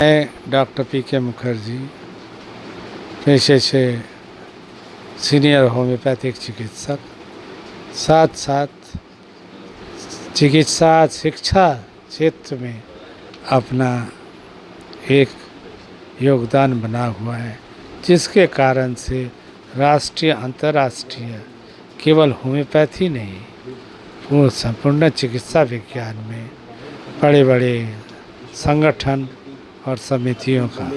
मैं doctor PK. Mukherjee, पेशे से सीनियर होम्योपैथिक चिकित्सक, साथ साथ चिकित्सा शिक्षा क्षेत्र में अपना एक योगदान बना हुआ है, जिसके कारण से राष्ट्रीय अंतर्राष्ट्रीय केवल होम्योपैथी नहीं, वो संपूर्ण चिकित्सा विज्ञान में बड़े बड़े संगठन और समितियों का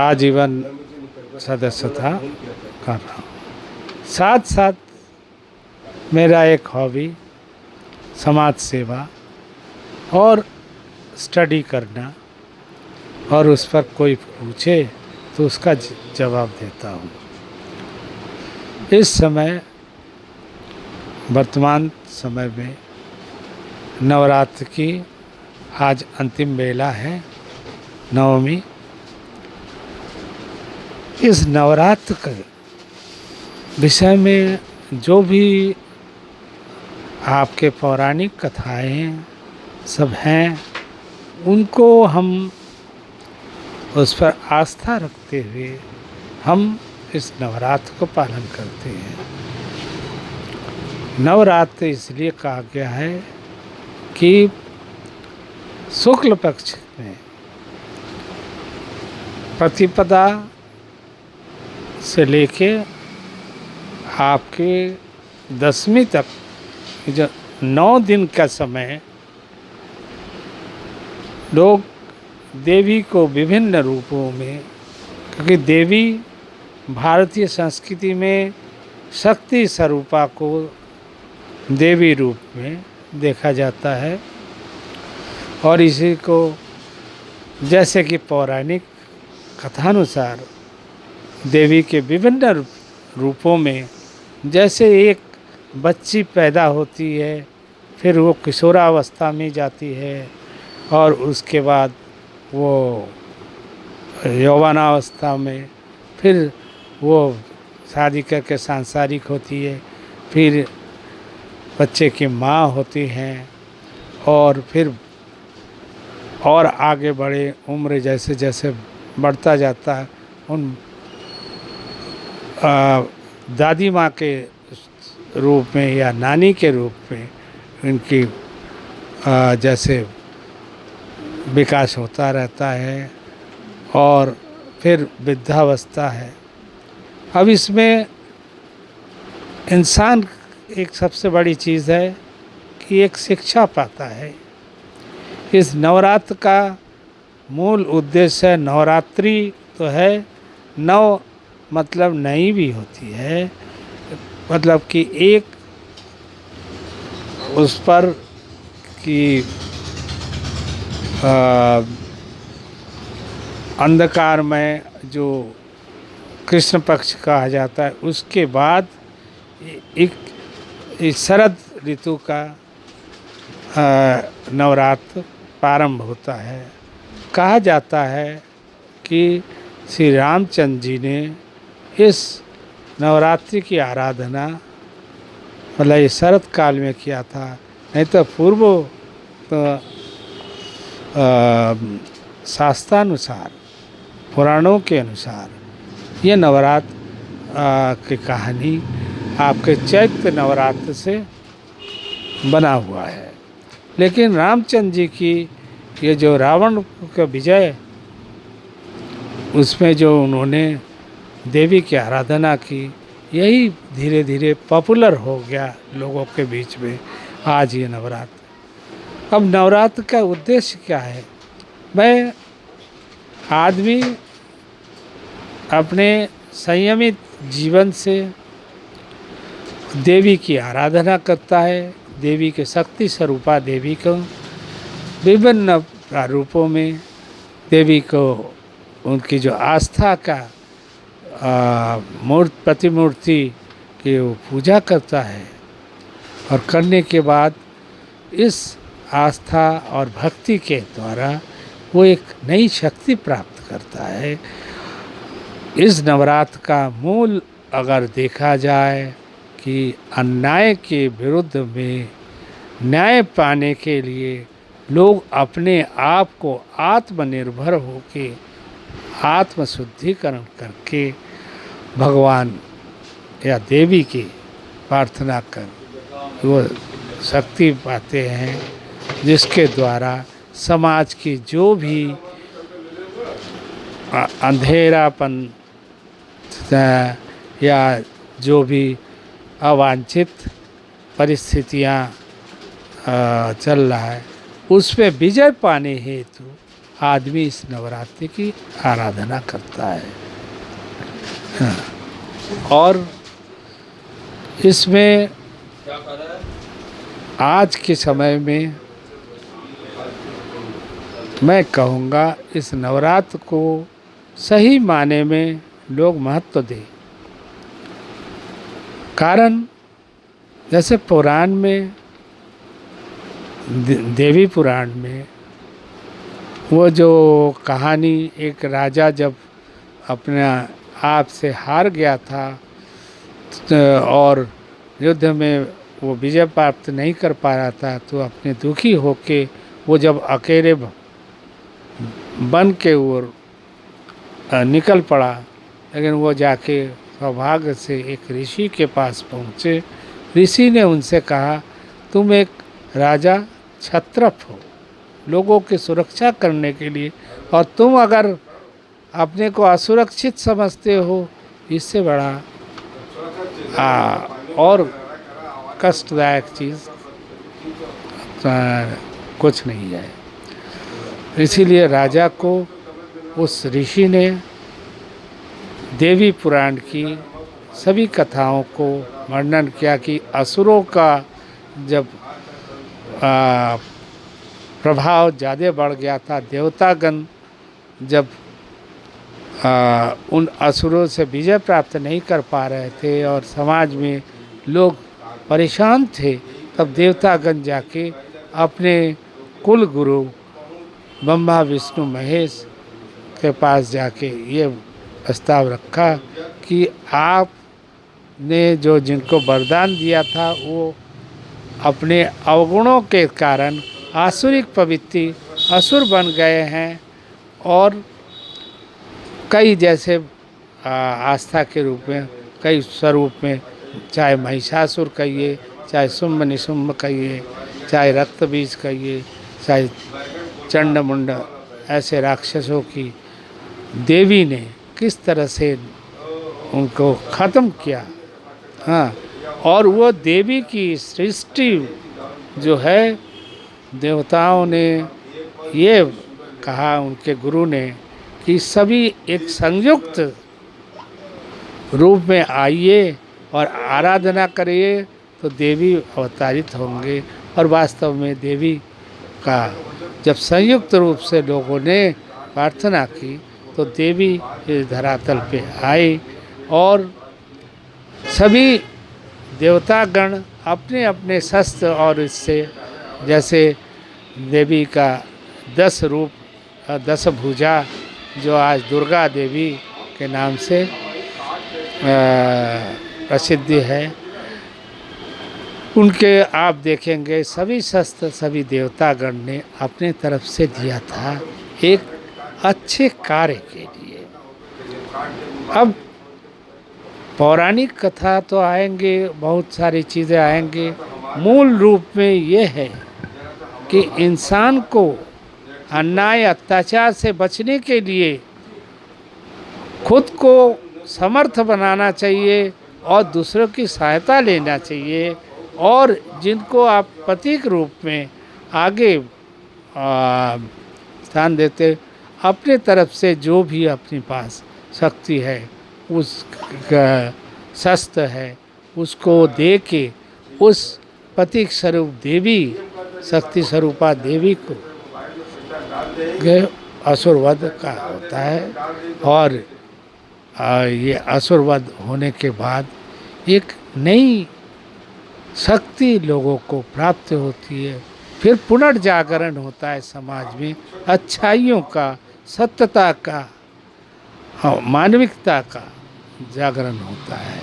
आजीवन सदस्यता कर रहा हूँ। साथ साथ मेरा एक हॉबी समाज सेवा और स्टडी करना, और उस पर कोई पूछे तो उसका जवाब देता हूँ। इस समय वर्तमान समय में नवरात्र की आज अंतिम बेला है, नवमी। इस नवरात्र के विषय में जो भी आपके पौराणिक कथाएं सब हैं, उनको हम उस पर आस्था रखते हुए हम इस नवरात्र को पालन करते हैं। नवरात्र इसलिए कहा गया है कि शुक्ल पक्ष में प्रतिपदा से लेके आपके दशमी तक जो 9 दिन का समय लोग देवी को विभिन्न रूपों में, क्योंकि देवी भारतीय संस्कृति में शक्ति स्वरूपा को देवी रूप में देखा जाता है, और इसी को जैसे कि पौराणिक कथानुसार देवी के विभिन्न रूपों में, जैसे एक बच्ची पैदा होती है, फिर वो किशोरावस्था में जाती है, और उसके बाद वो यौवनावस्था में, फिर वो शादी करके सांसारिक होती है, फिर बच्चे की माँ होती हैं, और फिर और आगे बढ़े उम्र जैसे जैसे बढ़ता जाता है, उन दादी माँ के रूप में या नानी के रूप में उनकी जैसे विकास होता रहता है, और फिर वृद्धावस्था है। अब इसमें इंसान एक सबसे बड़ी चीज़ है कि एक शिक्षा पाता है। इस नवरात्र का मूल उद्देश्य है, नवरात्रि तो है, नव मतलब नई भी होती है, मतलब कि एक उस पर कि अंधकार में जो कृष्ण पक्ष कहा जाता है, उसके बाद एक शरद ऋतु का नवरात्र प्रारंभ होता है। कहा जाता है कि श्री रामचंद्र जी ने इस नवरात्रि की आराधना मतलब ये शरद काल में किया था, नहीं तो पूर्व तो शास्त्रानुसार, पुराणों के अनुसार ये नवरात्र की कहानी आपके चैत्र नवरात्र से बना हुआ है। लेकिन रामचंद्र जी की ये जो रावण का विजय, उसमें जो उन्होंने देवी की आराधना की, यही धीरे धीरे पॉपुलर हो गया लोगों के बीच में आज ये नवरात्र। अब नवरात्र का उद्देश्य क्या है? मैं आदमी अपने संयमित जीवन से देवी की आराधना करता है, देवी के शक्ति स्वरूपा देवी को विभिन्न रूपों में देवी को उनकी जो आस्था का प्रतिमूर्ति की वो पूजा करता है, और करने के बाद इस आस्था और भक्ति के द्वारा वो एक नई शक्ति प्राप्त करता है। इस नवरात्र का मूल अगर देखा जाए कि अन्याय के विरुद्ध में न्याय पाने के लिए लोग अपने आप को आत्मनिर्भर होके आत्म शुद्धिकरण करके भगवान या देवी की प्रार्थना कर वो शक्ति पाते हैं, जिसके द्वारा समाज की जो भी अंधेरापन या जो भी अवांछित परिस्थितियाँ चल रहा है उस पे विजय पाने हेतु आदमी इस नवरात्रि की आराधना करता है। हाँ। और इसमें आज के समय में मैं कहूँगा इस नवरात्र को सही माने में लोग महत्व दें। कारण जैसे पुराण में देवी पुराण में वो जो कहानी, एक राजा जब अपने आप से हार गया था और युद्ध में वो विजय प्राप्त नहीं कर पा रहा था, तो अपने दुखी होके वो जब अकेले बन के ओर निकल पड़ा, लेकिन वो जाके सौभाग्य से एक ऋषि के पास पहुँचे। ऋषि ने उनसे कहा, तुम एक राजा क्षत्रप हो लोगों की सुरक्षा करने के लिए, और तुम अगर अपने को असुरक्षित समझते हो, इससे बड़ा और कष्टदायक चीज़ कुछ नहीं है। इसीलिए राजा को उस ऋषि ने देवी पुराण की सभी कथाओं को वर्णन किया कि असुरों का जब प्रभाव ज़्यादा बढ़ गया था, देवतागण जब उन असुरों से विजय प्राप्त नहीं कर पा रहे थे और समाज में लोग परेशान थे, तब देवतागण जाके अपने कुल गुरु ब्रह्मा विष्णु महेश के पास जाके ये प्रस्ताव रखा कि आपने जो जिनको वरदान दिया था वो अपने अवगुणों के कारण आसुरिक प्रवृत्ति असुर बन गए हैं, और कई जैसे आस्था के रूप में कई स्वरूप में, चाहे महिषासुर कहिए, चाहे शुंभ निशुंभ कहिए, चाहे रक्तबीज कहिए, चाहे चंड मुंड, ऐसे राक्षसों की देवी ने किस तरह से उनको ख़त्म किया। हाँ, और वो देवी की सृष्टि जो है, देवताओं ने ये कहा उनके गुरु ने कि सभी एक संयुक्त रूप में आइए और आराधना करिए तो देवी अवतारित होंगे। और वास्तव में देवी का जब संयुक्त रूप से लोगों ने प्रार्थना की तो देवी इस धरातल पे आई, और सभी देवतागण अपने अपने शस्त्र और इससे, जैसे देवी का 10 रूप 10 भुजा जो आज दुर्गा देवी के नाम से प्रसिद्धि है, उनके आप देखेंगे सभी शस्त्र सभी देवतागण ने अपने तरफ से दिया था एक अच्छे कार्य के लिए। अब पौराणिक कथा तो आएंगे, बहुत सारी चीज़ें आएंगे, मूल रूप में ये है कि इंसान को अन्याय अत्याचार से बचने के लिए खुद को समर्थ बनाना चाहिए और दूसरों की सहायता लेना चाहिए, और जिनको आप प्रतीक रूप में आगे स्थान देते, अपने तरफ से जो भी अपने पास शक्ति है, उस शस्त्र है, उसको दे के उस प्रतीक स्वरूप देवी, शक्ति स्वरूपा देवी को असुरवध का होता है। और ये असुरवध होने के बाद एक नई शक्ति लोगों को प्राप्त होती है, फिर पुनर्जागरण होता है समाज में, अच्छाइयों का, सत्यता का, मानविकता का जागरण होता है।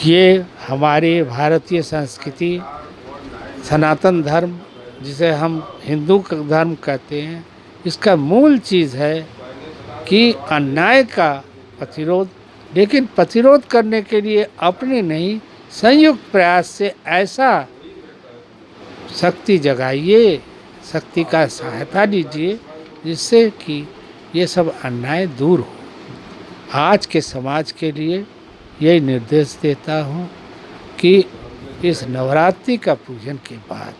ये हमारे भारतीय संस्कृति, सनातन धर्म जिसे हम हिंदू धर्म कहते हैं, इसका मूल चीज़ है कि अन्याय का प्रतिरोध। लेकिन प्रतिरोध करने के लिए अपने नहीं, संयुक्त प्रयास से ऐसा शक्ति जगाइए, शक्ति का सहायता लीजिए, जिससे कि ये सब अन्याय दूर हो। आज के समाज के लिए यही निर्देश देता हूँ कि इस नवरात्रि का पूजन के बाद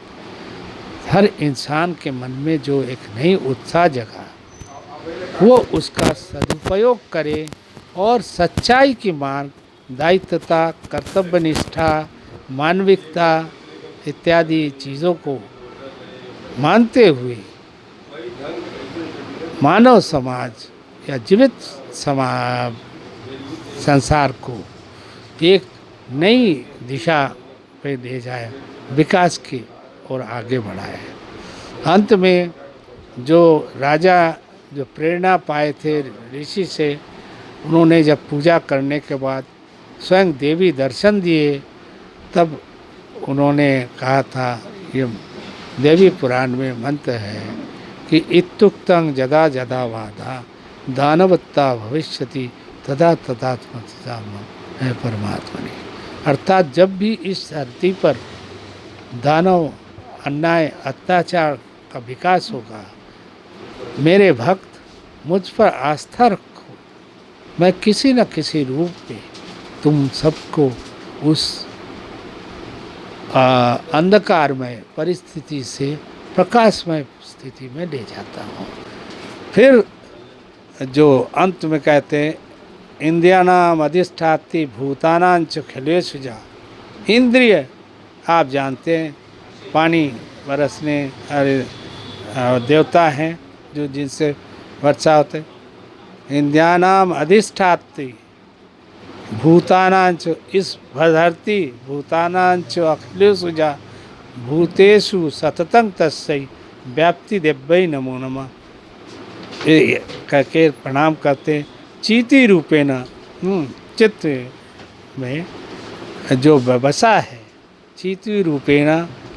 हर इंसान के मन में जो एक नई उत्साह जगा, वो उसका सदुपयोग करे और सच्चाई की मार्ग, दायित्वता, कर्तव्यनिष्ठा, मानविकता इत्यादि चीज़ों को मानते हुए मानव समाज या जीवित समाज संसार को एक नई दिशा पे ले जाए, विकास की ओर आगे बढ़ाए। अंत में जो राजा जो प्रेरणा पाए थे ऋषि से, उन्होंने जब पूजा करने के बाद स्वयं देवी दर्शन दिए, तब उन्होंने कहा था, ये देवी पुराण में मंत्र है कि इत्युक्तं यदा यदा वादा दानवत्ता भविष्यति तदा तदात्मता है परमात्मनि। अर्थात जब भी इस धरती पर दानव, अन्याय, अत्याचार का विकास होगा, मेरे भक्त मुझ पर आस्था रखो, मैं किसी न किसी रूप में तुम सबको उस अंधकारमय परिस्थिति से प्रकाशमय स्थिति में ले जाता हूँ। फिर जो अंत में कहते हैं, इंद्रियाणाम अधिष्ठाति भूतानांच खिलेषु जा। इंद्रिय आप जानते हैं, पानी बरसने अरे देवता हैं जो जिनसे वर्षा होते। इंद्रियाणाम अधिष्ठाति भूतानांच, इस धरती भूतानांच अखिलेषु जा भूतेषु सततं तस्यै व्याप्ति देव्यै नमो नमः करके प्रणाम करते। चीति रूपेण, चित्त में जो बसा है, चीति रूपेण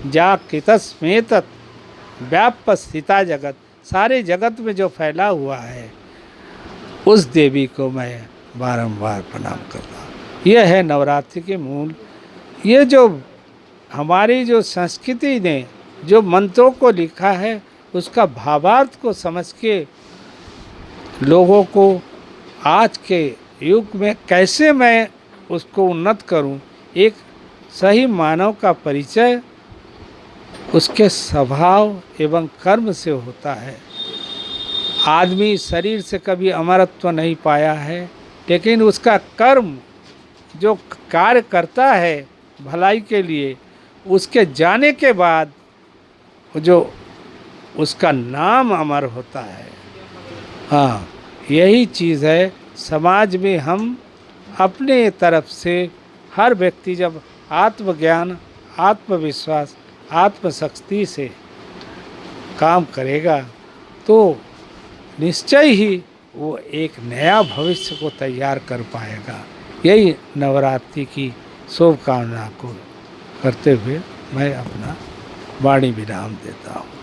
जाकृतस्मेत व्याप्त स्थिता जगत, सारे जगत में जो फैला हुआ है, उस देवी को मैं बारंबार प्रणाम करता हूँ। यह है नवरात्रि के मूल। ये जो हमारी जो संस्कृति ने जो मंत्रों को लिखा है, उसका भावार्थ को समझ के लोगों को आज के युग में कैसे मैं उसको उन्नत करूं, एक सही मानव का परिचय उसके स्वभाव एवं कर्म से होता है। आदमी शरीर से कभी अमरत्व नहीं पाया है, लेकिन उसका कर्म जो कार्य करता है भलाई के लिए, उसके जाने के बाद जो उसका नाम अमर होता है। हाँ, यही चीज़ है। समाज में हम अपने तरफ से हर व्यक्ति जब आत्मज्ञान, आत्मविश्वास, आत्मशक्ति से काम करेगा, तो निश्चय ही वो एक नया भविष्य को तैयार कर पाएगा। यही नवरात्रि की शुभकामना को करते हुए मैं अपना वाणी विराम देता हूँ।